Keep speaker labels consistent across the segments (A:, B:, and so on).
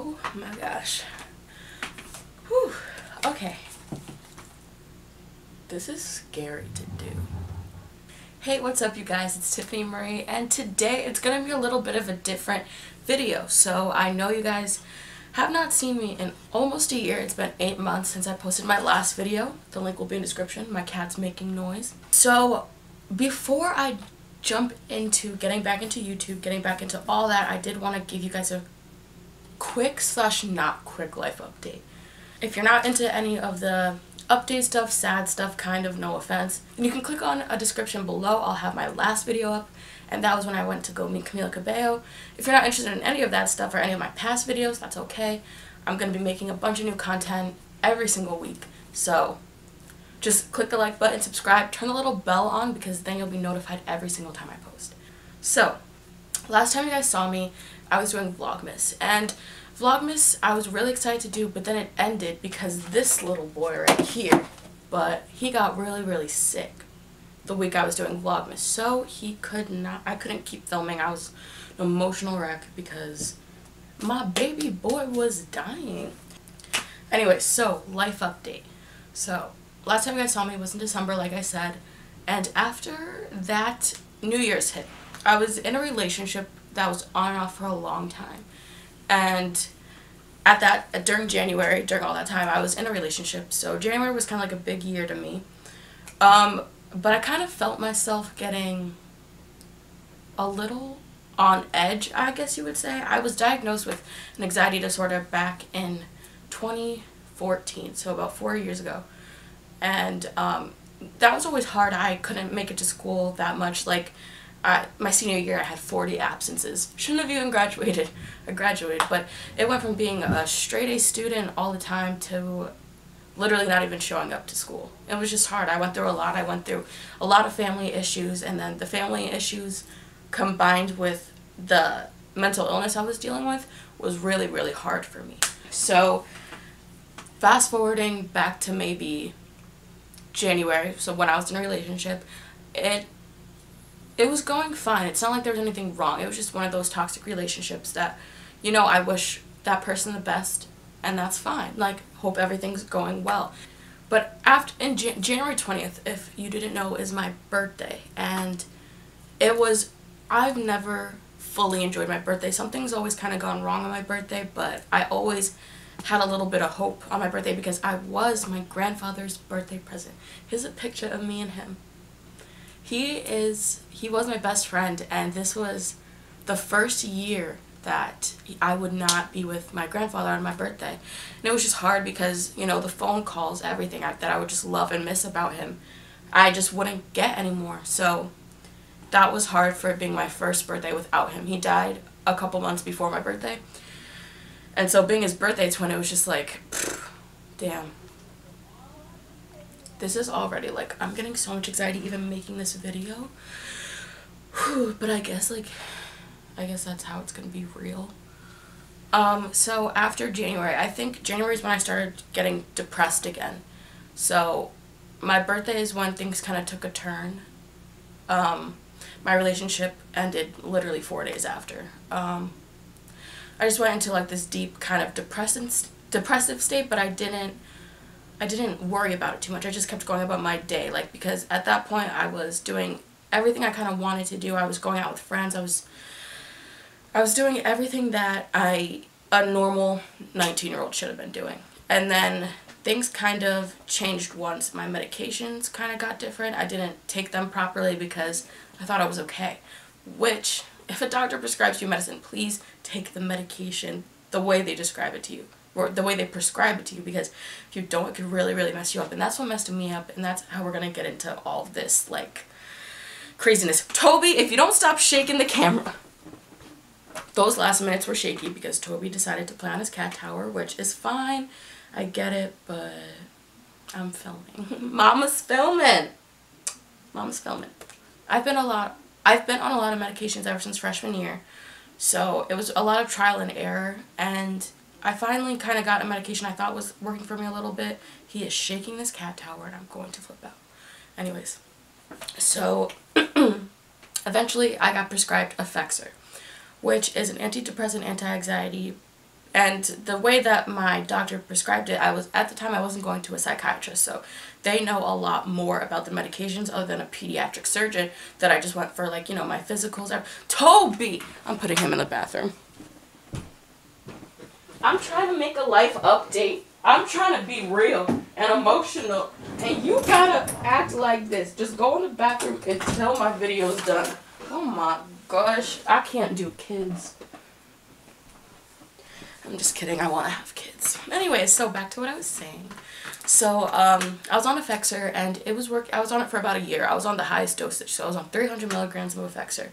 A: Oh my gosh. Whew. Okay. This is scary to do. Hey, what's up you guys? It's Tiffany Marie, and today it's gonna be a little bit of a different video. So I know you guys have not seen me in almost a year. It's been 8 months since I posted my last video. The link will be in the description. My cat's making noise. So before I jump into getting back into YouTube, getting back into all that, I did want to give you guys a quick / not quick life update. If you're not into any of the update stuff, sad stuff, kind of, no offense, and you can click on a description below. I'll have my last video up, and that was when I went to go meet Camila Cabello. If you're not interested in any of that stuff or any of my past videos, that's okay. I'm going to be making a bunch of new content every single week, so just click the like button, subscribe, turn the little bell on, because then you'll be notified every single time I post. So last time you guys saw me, I was doing Vlogmas, and Vlogmas I was really excited to do, but then it ended because this little boy right here, but he got really sick the week I was doing Vlogmas, so I couldn't keep filming. I was an emotional wreck because my baby boy was dying. Anyway, so life update. So last time you guys saw me was in December, like I said, and after that, New Year's hit. I was in a relationship that was on and off for a long time, and during January, during all that time, I was in a relationship, so January was kind of like a big year to me. But I kind of felt myself getting a little on edge, I guess you would say. I was diagnosed with an anxiety disorder back in 2014, so about 4 years ago. And that was always hard. I couldn't make it to school that much. Like, my senior year, I had 40 absences. Shouldn't have even graduated. I graduated, but it went from being a straight A student all the time to literally not even showing up to school. It was just hard. I went through a lot. I went through a lot of family issues, and then the family issues combined with the mental illness I was dealing with was really hard for me. So fast forwarding back to maybe January, so when I was in a relationship, it was going fine. It's not like there was anything wrong. It was just one of those toxic relationships that, you know, I wish that person the best, and that's fine. Like, hope everything's going well. But in January 20th, if you didn't know, is my birthday, and I've never fully enjoyed my birthday. Something's always kind of gone wrong on my birthday, but I always had a little bit of hope on my birthday because I was my grandfather's birthday present. Here's a picture of me and him. He was my best friend, and this was the first year that I would not be with my grandfather on my birthday. And it was just hard because, you know, the phone calls, everything that I would just love and miss about him, I just wouldn't get anymore. So that was hard for it being my first birthday without him. He died a couple months before my birthday. And so being his birthday twin, it was just like, damn. This is already, like, I'm getting so much anxiety even making this video. Whew, but I guess that's how it's gonna be real. So after January, I think January is when I started getting depressed again. So my birthday is when things kind of took a turn. My relationship ended literally 4 days after. I just went into like this deep kind of depressive state, but I didn't worry about it too much. I just kept going about my day, like, because at that point I was doing everything I kind of wanted to do. I was going out with friends. I was doing everything that a normal 19-year-old should have been doing. And then things kind of changed once my medications kind of got different. I didn't take them properly because I thought I was okay. Which, if a doctor prescribes you medicine, please take the medication the way they describe it to you, or the way they prescribe it to you, because if you don't, it could really mess you up. And that's what messed me up, and that's how we're gonna get into all of this, like, craziness. Toby, if you don't stop shaking the camera. Those last minutes were shaky because Toby decided to play on his cat tower, which is fine. I get it, but I'm filming. Mama's filming. Mama's filming. I've been on a lot of medications ever since freshman year, so it was a lot of trial and error, and I finally kind of got a medication I thought was working for me a little bit. He is shaking this cat tower, and I'm going to flip out. Anyways, so eventually I got prescribed Effexor, which is an antidepressant, anti-anxiety And the way that my doctor prescribed it, at the time I wasn't going to a psychiatrist, so they know a lot more about the medications other than a pediatric surgeon, that I just went for, like, you know, my physicals. Toby! I'm putting him in the bathroom. I'm trying to make a life update. I'm trying to be real and emotional, and you gotta act like this. Just go in the bathroom until my video's done. Oh my gosh, I can't do kids. I'm just kidding, I want to have kids. Anyways, so back to what I was saying. So, I was on Effexor, and it was I was on it for about a year. I was on the highest dosage, so I was on 300 milligrams of Effexor.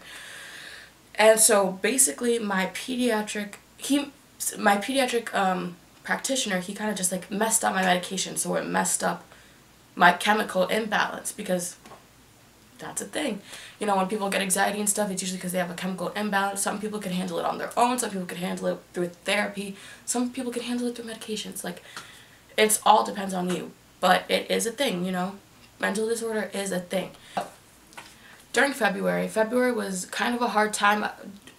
A: And so, basically, my pediatric practitioner, he kind of just, like, messed up my medication, so it messed up my chemical imbalance, because that's a thing. You know, when people get anxiety and stuff, it's usually because they have a chemical imbalance. Some people can handle it on their own. Some people can handle it through therapy. Some people can handle it through medications. Like, it's all depends on you. But it is a thing, you know. Mental disorder is a thing. During February was kind of a hard time.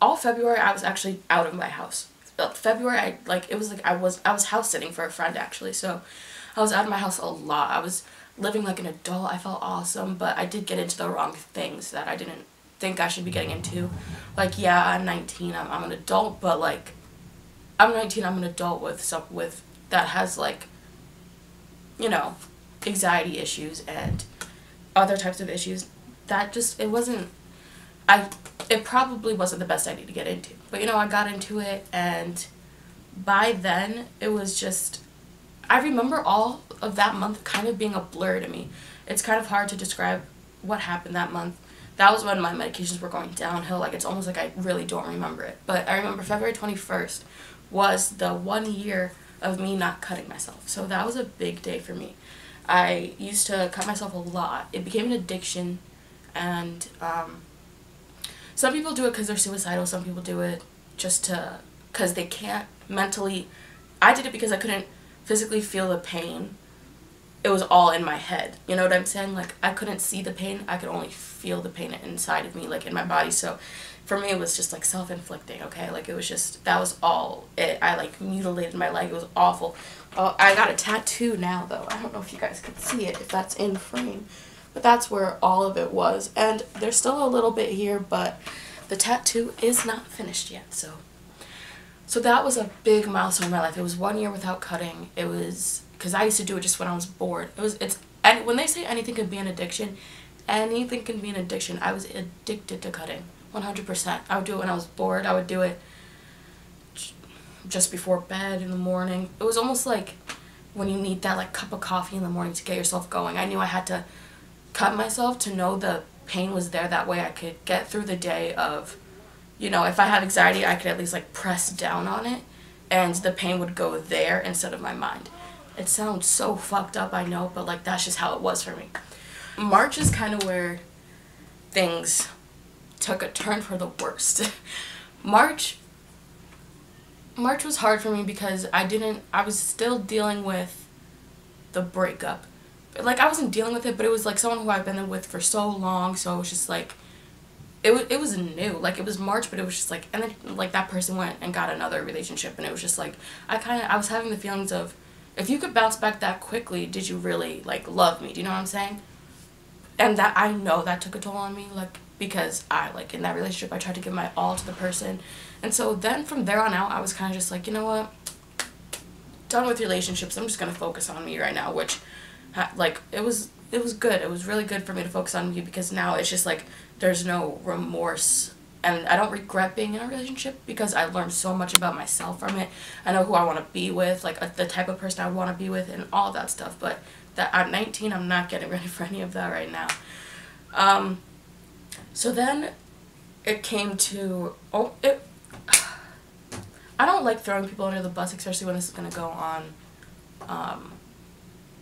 A: All February, I was actually out of my house. February, I was house sitting for a friend, actually. So I was out of my house a lot. I was living like an adult. I felt awesome, but I did get into the wrong things that I didn't think I should be getting into. Like, yeah, I'm 19, I'm an adult, but, like, I'm 19, I'm an adult with that has, like, you know, anxiety issues and other types of issues. That just, it probably wasn't the best idea to get into. But, you know, I got into it, and by then, it was just, I remember all of that month kind of being a blur to me. It's kind of hard to describe what happened that month. That was when my medications were going downhill. Like, it's almost like I really don't remember it. But I remember February 21st was the 1 year of me not cutting myself. So that was a big day for me. I used to cut myself a lot. It became an addiction, and some people do it because they're suicidal. Some people do it just because they can't mentally. I did it because I couldn't physically feel the pain. It was all in my head. You know what I'm saying? Like, I couldn't see the pain. I could only feel the pain inside of me, like, in my body. So for me, it was just, like, self-inflicting, okay? Like, it was just, that was all it. I, like, mutilated my leg. It was awful. I got a tattoo now, though. I don't know if you guys could see it, if that's in frame. But that's where all of it was. And there's still a little bit here, but the tattoo is not finished yet, so. So that was a big milestone in my life. It was 1 year without cutting. It was, because I used to do it just when I was bored. And when they say anything can be an addiction, anything can be an addiction. I was addicted to cutting, 100%. I would do it when I was bored. I would do it just before bed in the morning. It was almost like when you need that, like, cup of coffee in the morning to get yourself going. I knew I had to cut myself to know the pain was there. That way I could get through the day of, you know, if I had anxiety, I could at least, like, press down on it, and the pain would go there instead of my mind. It sounds so fucked up, I know, but, like, that's just how it was for me. March is kind of where things took a turn for the worst. March was hard for me because I was still dealing with the breakup. Like, I wasn't dealing with it, but it was, like, someone who I've been with for so long, so it was just, like, it was new. Like, it was March, but it was just, like, and then, like, that person went and got another relationship, and it was just, like, I was having the feelings of, if you could bounce back that quickly, did you really, like, love me? Do you know what I'm saying? And that, I know that took a toll on me, like, because like, in that relationship, I tried to give my all to the person. And so then from there on out, I was kind of just like, you know what? Done with relationships. I'm just going to focus on me right now, which, like, it was good. It was really good for me to focus on me, because now it's just, like, there's no remorse. And I don't regret being in a relationship because I learned so much about myself from it. I know who I want to be with, like, the type of person I want to be with, and all of that stuff. But that at 19, I'm not getting ready for any of that right now. So then it came to, I don't like throwing people under the bus, especially when this is going to go on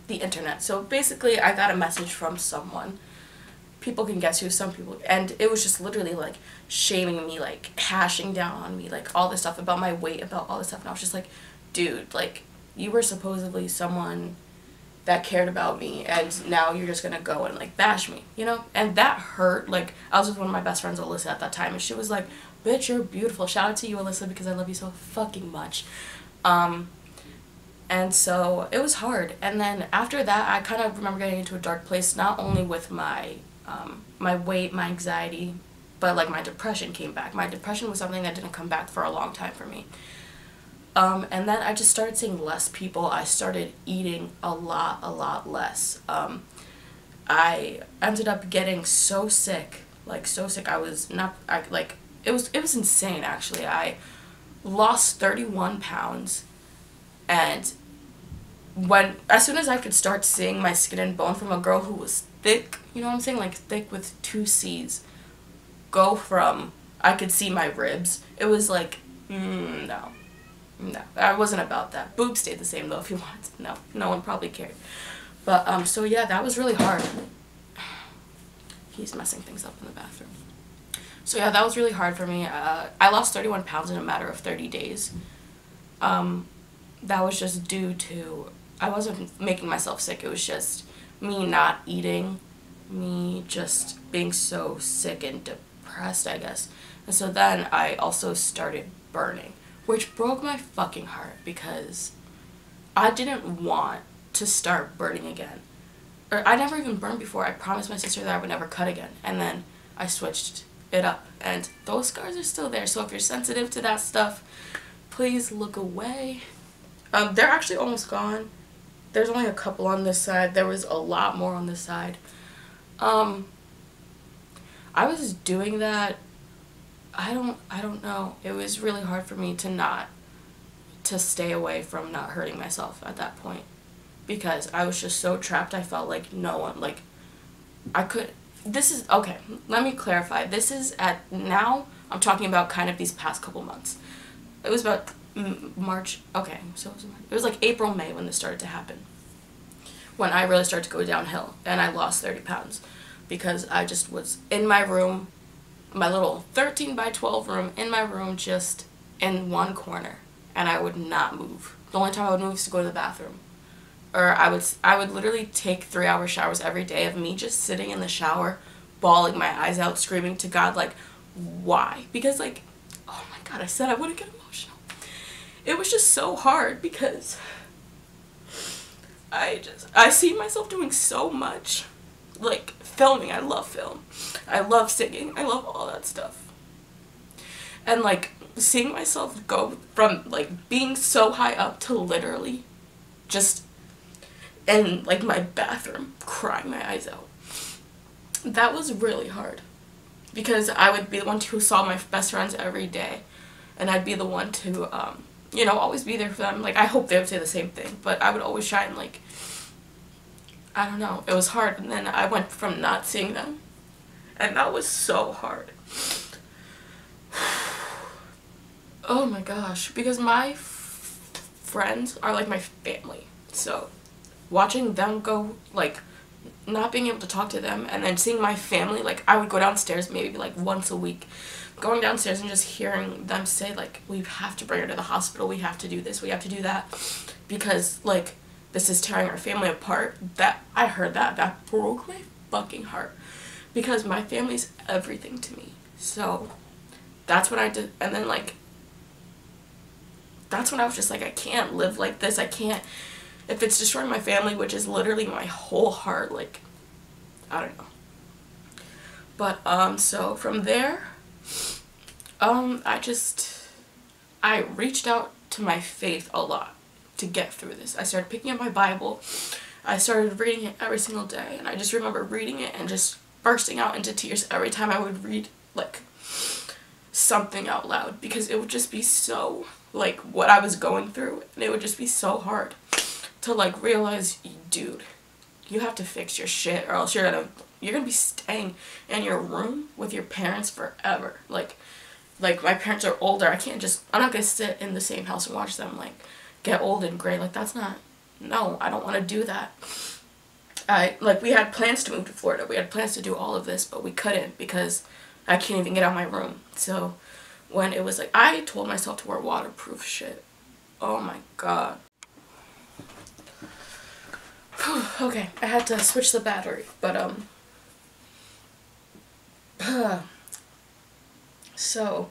A: the internet. So basically, I got a message from someone. People can guess who, some people, and it was just literally, like, shaming me, like, hashing down on me, like, all this stuff about my weight, about all this stuff, and I was just like, dude, like, you were supposedly someone that cared about me, and now you're just gonna go and, like, bash me, you know? And that hurt. Like, I was with one of my best friends, Alyssa, at that time, and she was like, bitch, you're beautiful. Shout out to you, Alyssa, because I love you so fucking much. And so it was hard. And then after that, I kind of remember getting into a dark place, not only with my my weight, my anxiety, but like my depression came back. My depression was something that didn't come back for a long time for me. And then I just started seeing less people. I started eating a lot less. I ended up getting so sick, like so sick. I was not, it was insane actually. I lost 31 pounds, and as soon as I could start seeing my skin and bone from a girl who was thick, you know what I'm saying, like thick with 2 C's, go from I could see my ribs, it was like, no, I wasn't about that. Boobs stayed the same though if you wanted to know. No one probably cared. But, so yeah, that was really hard. He's messing things up in the bathroom. So yeah, that was really hard for me. I lost 31 pounds in a matter of 30 days. That was just due to, I wasn't making myself sick, it was just me not eating, me just being so sick and depressed, I guess. And so then I also started burning, which broke my fucking heart because I didn't want to start burning again. Or I never even burned before. I promised my sister that I would never cut again. And then I switched it up. And those scars are still there. So if you're sensitive to that stuff, please look away. They're actually almost gone. There's only a couple on this side. There was a lot more on this side. I was doing that. I don't know. It was really hard for me to stay away from not hurting myself at that point. Because I was just so trapped. I felt like no one, like, this is, okay, let me clarify. This is now, I'm talking about kind of these past couple months. It was about March, okay, so it was like April, May when this started to happen. When I really started to go downhill, and I lost 30 pounds. Because I just was in my room, my little 13 by 12 room, in my room, just in one corner. And I would not move. The only time I would move is to go to the bathroom. Or I would literally take 3-hour showers every day of me just sitting in the shower, bawling my eyes out, screaming to God, like, why? Because, like, oh my God, I said I wouldn't get emotional. It was just so hard because I see myself doing so much. Like, filming, I love film. I love singing, I love all that stuff. And, like, seeing myself go from, like, being so high up to literally just in, like, my bathroom, crying my eyes out. That was really hard. Because I would be the one who saw my best friends every day. And I'd be the one to, you know, always be there for them. Like, I hope they would say the same thing. But I would always try and, like, I don't know. It was hard. And then I went from not seeing them. And that was so hard. Oh my gosh. Because my friends are, like, my family. So watching them go, like, not being able to talk to them and then seeing my family, like, I would go downstairs maybe like once a week, going downstairs and just hearing them say, like, we have to bring her to the hospital, we have to do this, we have to do that, because, like, this is tearing our family apart. That, I heard that broke my fucking heart, because my family's everything to me. So that's what I did. And then, like, that's when I was just like, I can't live like this. I can't, if it's destroying my family, which is literally my whole heart, like, I don't know. But, so from there, I reached out to my faith a lot to get through this. I started picking up my Bible. I started reading it every single day, and I just remember reading it and just bursting out into tears every time I would read, like, something out loud, because it would just be so, like, what I was going through, and it would just be so hard to, like, realize, dude, you have to fix your shit, or else you're gonna be staying in your room with your parents forever. Like my parents are older. I'm not gonna sit in the same house and watch them, like, get old and gray. Like, that's not, no, I don't want to do that. We had plans to move to Florida. We had plans to do all of this, but we couldn't because I can't even get out of my room. So when it was like, I told myself to wear waterproof shit. Oh my God. Okay, I had to switch the battery, but, so,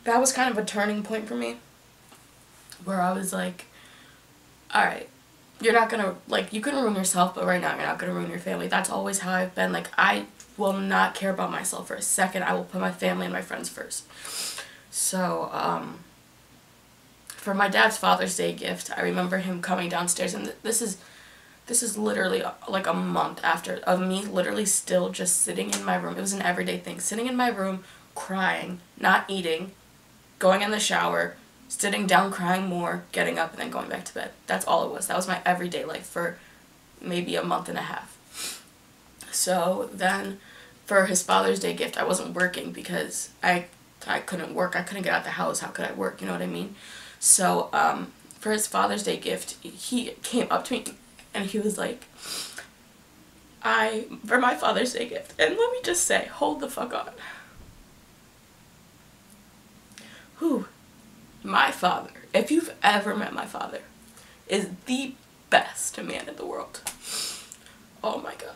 A: that was kind of a turning point for me. where I was like, alright, you're not gonna, like, you can ruin yourself, but right now you're not gonna ruin your family. That's always how I've been. Like, I will not care about myself for a second. I will put my family and my friends first. So, for my dad's Father's Day gift, I remember him coming downstairs, and this is literally like a month after of me literally still just sitting in my room. It was an everyday thing. Sitting in my room, crying, not eating, going in the shower, sitting down, crying more, getting up, and then going back to bed. That's all it was. That was my everyday life for maybe a month and a half. So then for his Father's Day gift, I wasn't working because I couldn't work. I couldn't get out of the house. How could I work? You know what I mean? So for his Father's Day gift, he came up to me and he was like, for my Father's Day gift, and let me just say, hold the fuck on. Whew. My father, if you've ever met my father, is the best man in the world. Oh my god.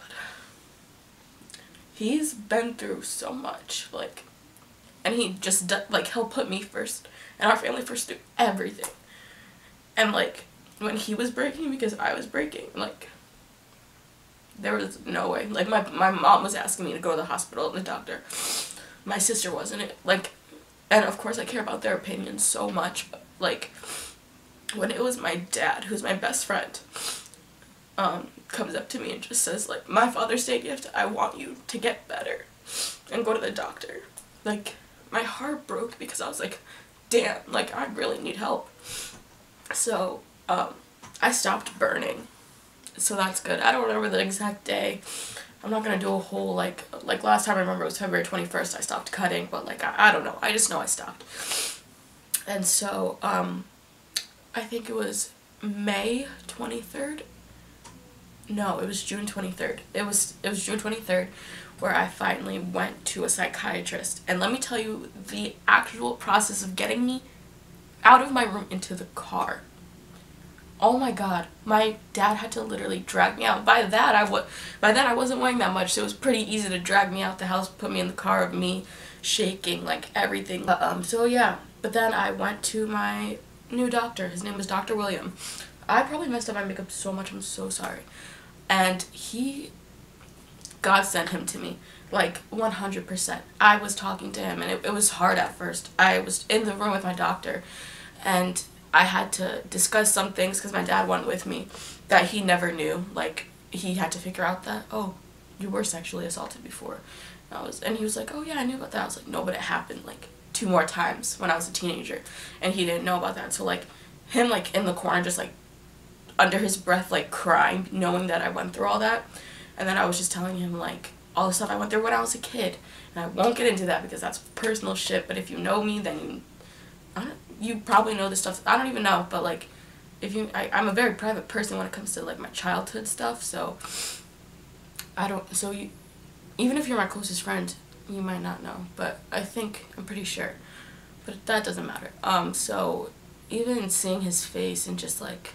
A: He's been through so much, like, and he just, like, he'll put me first and our family first through everything. And, like, when he was breaking because I was breaking, like, there was no way. Like, my mom was asking me to go to the hospital and the doctor. My sister wasn't. Like, and of course I care about their opinions so much, but, like, when it was my dad, who's my best friend, comes up to me and just says, like, my Father's Day gift, I want you to get better and go to the doctor. Like, my heart broke because I was like, damn, like, I really need help. So, I stopped burning. So that's good. I don't remember the exact day. I'm not gonna do a whole, like last time I remember it was February 21st I stopped cutting, but, like, I don't know. I just know I stopped. And so, I think it was May 23rd. No, it was June 23rd. It was June 23rd where I finally went to a psychiatrist. And let me tell you the actual process of getting me out of my room into the car. Oh my god, my dad had to literally drag me out. By then I wasn't weighing that much, so it was pretty easy to drag me out the house, put me in the car of me shaking, like, everything. So yeah, but then I went to my new doctor. His name was Dr. William. I probably messed up my makeup so much, I'm so sorry. And God sent him to me, like, 100%. I was talking to him, and it was hard at first. I was in the room with my doctor, and I had to discuss some things because my dad went with me that he never knew. Like, he had to figure out that, oh, you were sexually assaulted before. And he was like, oh yeah, I knew about that. I was like, no, but it happened, like, 2 more times when I was a teenager, and he didn't know about that. So, like, him, like, in the corner just, like, under his breath, like, crying, knowing that I went through all that. And then I was just telling him, like, all the stuff I went through when I was a kid. And I won't get into that because that's personal shit, but if you know me, then you probably know this stuff. I don't even know, but, like, I'm a very private person when it comes to, like, my childhood stuff, so even if you're my closest friend, you might not know, but I'm pretty sure, but that doesn't matter. So even seeing his face and just, like,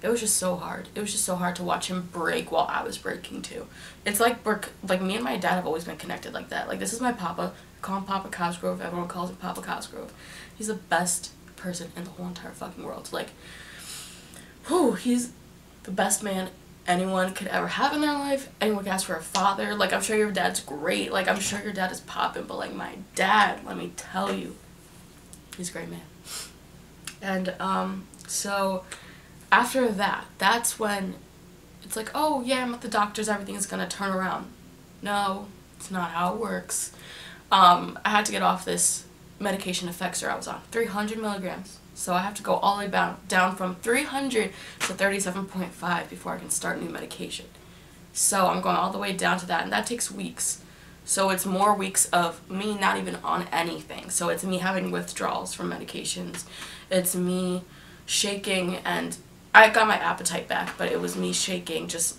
A: it was just so hard. It was just so hard to watch him break while I was breaking too. It's like me and my dad have always been connected like that. Like, this is my papa. I call him Papa Cosgrove. Everyone calls him Papa Cosgrove. He's the best person in the whole entire fucking world. Like, whew, he's the best man anyone could ever have in their life. Anyone can ask for a father. Like, I'm sure your dad's great. Like, I'm sure your dad is popping, but, like, my dad, let me tell you, he's a great man. And, so after that, that's when it's like, oh yeah, I'm at the doctor's, everything's gonna turn around. No, it's not how it works. I had to get off this medication Effexor I was on, 300 milligrams. So I have to go all the way down from 300 to 37.5 before I can start new medication. So I'm going all the way down to that, and that takes weeks. So it's more weeks of me not even on anything. So it's me having withdrawals from medications. It's me shaking, and I got my appetite back, but it was me shaking, just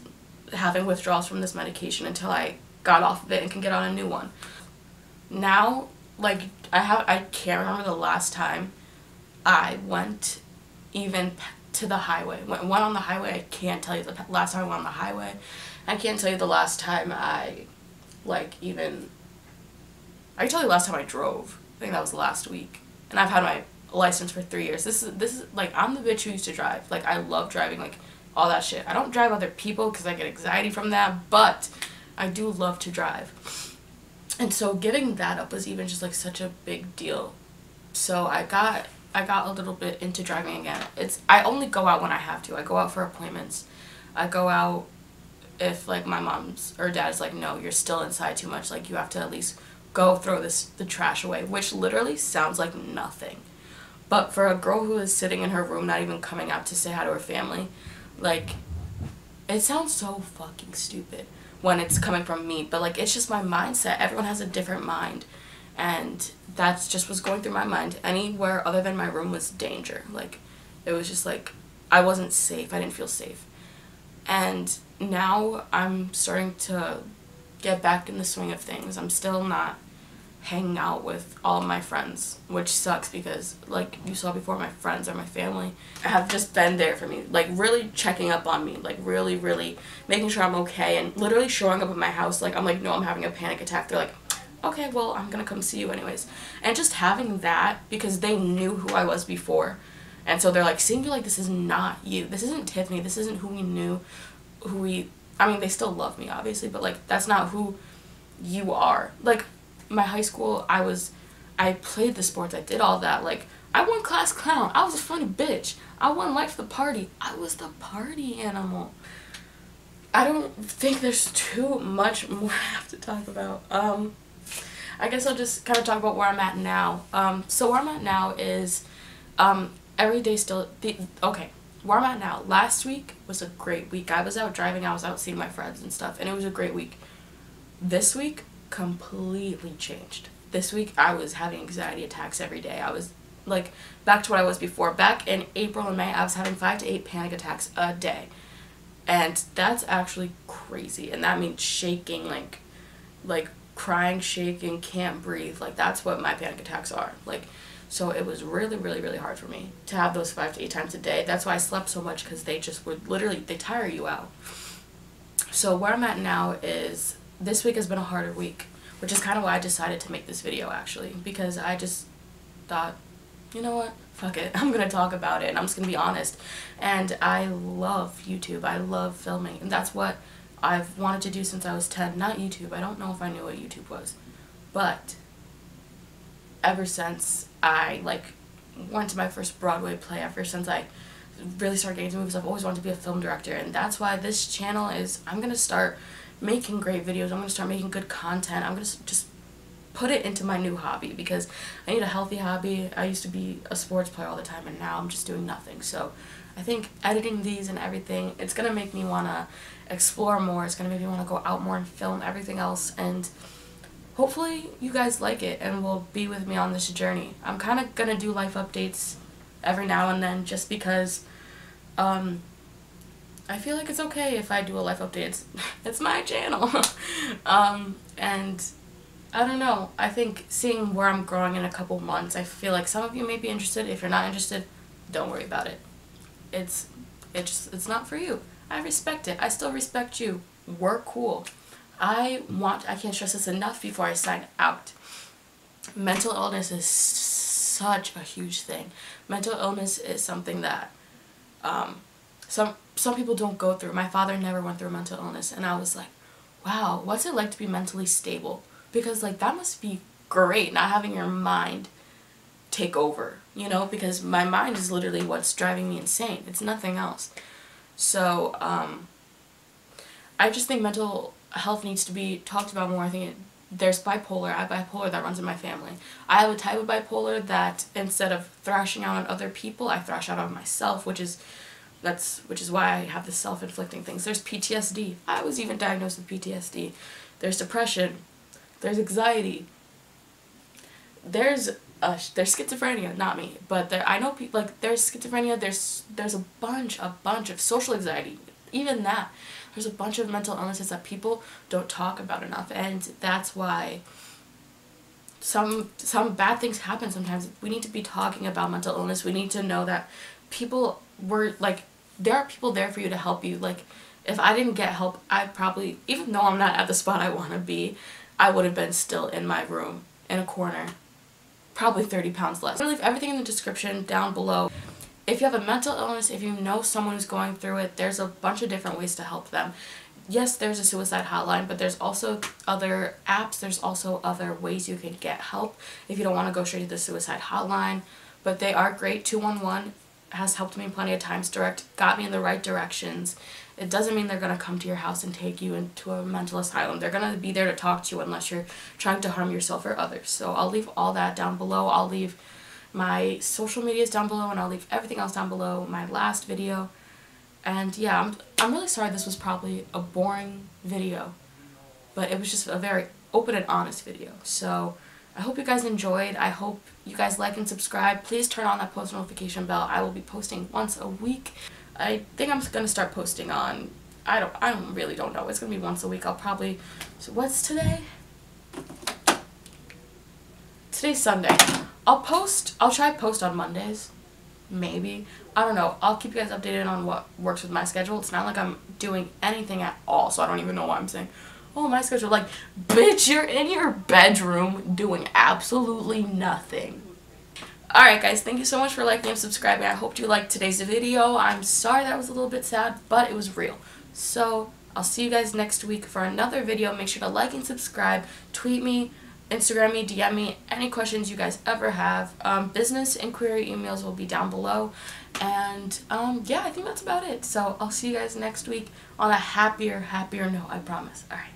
A: having withdrawals from this medication until I got off of it and can get on a new one. Now, like, I can't remember the last time I went even to the highway. Went on the highway, I can't tell you the last time I went on the highway. I can't tell you the last time I can tell you the last time I drove. I think that was last week. And I've had my licensed for 3 years. This is like, I'm the bitch who used to drive. Like, I love driving, like, all that shit. I don't drive other people because I get anxiety from that, but I do love to drive. And so giving that up was even just like such a big deal. So I got a little bit into driving again. I only go out when I have to. I go out for appointments. I go out if like my mom's or dad's like, no, you're still inside too much. Like, you have to at least go throw the trash away, which literally sounds like nothing. But for a girl who is sitting in her room, not even coming out to say hi to her family, like, it sounds so fucking stupid when it's coming from me. But like, it's just my mindset. Everyone has a different mind. And that's just what's going through my mind. Anywhere other than my room was danger. Like, it was just like, I wasn't safe. I didn't feel safe. And now I'm starting to get back in the swing of things. I'm still not hanging out with all of my friends, which sucks because, like you saw before, my friends or my family have just been there for me, like really checking up on me, like really, really making sure I'm okay, and literally showing up at my house. Like, I'm like, no, I'm having a panic attack. They're like, okay, well, I'm gonna come see you anyways. And just having that, because they knew who I was before, and so they're like, seeing you like this is not you. This isn't Tiffany. This isn't who we knew. I mean, they still love me, obviously, but like, that's not who you are. Like, my high school, I played the sports, I did all that. Like, I won class clown. I was a funny bitch. I won life of the party. I was the party animal. I don't think there's too much more I have to talk about. I guess I'll just kind of talk about where I'm at now. So where I'm at now is, every day still, okay, where I'm at now, last week was a great week. I was out driving, I was out seeing my friends and stuff, and it was a great week. This week, completely changed. This week, I was having anxiety attacks every day. I was, like, back to what I was before. Back in April and May, I was having 5 to 8 panic attacks a day. And that's actually crazy. And that means shaking, like crying, shaking, can't breathe. Like, that's what my panic attacks are. Like, so it was really, really, really hard for me to have those 5 to 8 times a day. That's why I slept so much, because they just would literally, they tire you out. So where I'm at now is, this week has been a harder week, which is kind of why I decided to make this video, actually, because I just thought, you know what, fuck it, I'm gonna talk about it, and I'm just gonna be honest. And I love YouTube, I love filming, and that's what I've wanted to do since I was 10. Not YouTube, I don't know if I knew what YouTube was, but ever since I like went to my first Broadway play, ever since I really started getting into movies, I've always wanted to be a film director. And that's why this channel is, I'm gonna start making great videos, I'm gonna start making good content, I'm gonna just put it into my new hobby, because I need a healthy hobby. I used to be a sports player all the time, and now I'm just doing nothing. So I think editing these and everything, it's gonna make me wanna explore more, it's gonna make me wanna go out more and film everything else, and hopefully you guys like it and will be with me on this journey. I'm kind of gonna do life updates every now and then, just because I feel like it's okay if I do a life update. It's my channel. And I don't know, I think seeing where I'm growing in a couple months, I feel like some of you may be interested. If you're not interested, don't worry about it. It's not for you. I respect it. I still respect you. We're cool. I can't stress this enough before I sign out. Mental illness is such a huge thing. Mental illness is something that some people don't go through. My father never went through mental illness, and I was like, wow, what's it like to be mentally stable? Because like, that must be great, not having your mind take over, you know, because my mind is literally what's driving me insane. It's nothing else. So I just think mental health needs to be talked about more. I think there's bipolar. I have bipolar that runs in my family. I have a type of bipolar that instead of thrashing out on other people, I thrash out on myself, which is why I have the self-inflicting things. There's PTSD. I was even diagnosed with PTSD. There's depression. There's anxiety. There's schizophrenia, not me, but I know people, like, there's schizophrenia, there's a bunch of social anxiety, even that. There's a bunch of mental illnesses that people don't talk about enough, and that's why some bad things happen sometimes. We need to be talking about mental illness. We need to know that people there are people there for you to help you. Like, if I didn't get help, I probably, even though I'm not at the spot I want to be, I would have been still in my room, in a corner, probably 30 pounds less. I'm going to leave everything in the description down below. If you have a mental illness, if you know someone who's going through it, there's a bunch of different ways to help them. Yes, there's a suicide hotline, but there's also other apps, there's also other ways you can get help if you don't want to go straight to the suicide hotline. But they are great. 211 has helped me plenty of times, got me in the right directions. It doesn't mean they're going to come to your house and take you into a mental asylum. They're going to be there to talk to you unless you're trying to harm yourself or others. So I'll leave all that down below. I'll leave my social medias down below, and I'll leave everything else down below, my last video. And yeah, I'm really sorry this was probably a boring video, but it was just a very open and honest video. So I hope you guys enjoyed. I hope you guys like and subscribe. Please turn on that post notification bell. I will be posting once a week. I think I'm gonna start posting on, I really don't know. It's gonna be once a week. I'll probably, so what's today? Today's Sunday. I'll try to post on Mondays. Maybe. I don't know. I'll keep you guys updated on what works with my schedule. It's not like I'm doing anything at all, so I don't even know why I'm saying, oh, my schedule. Like, bitch, you're in your bedroom doing absolutely nothing. Alright guys, thank you so much for liking and subscribing. I hope you liked today's video. I'm sorry that was a little bit sad, but it was real. So, I'll see you guys next week for another video. Make sure to like and subscribe. Tweet me, Instagram me, DM me, any questions you guys ever have. Business inquiry emails will be down below. And, yeah, I think that's about it. So, I'll see you guys next week on a happier note, I promise. Alright.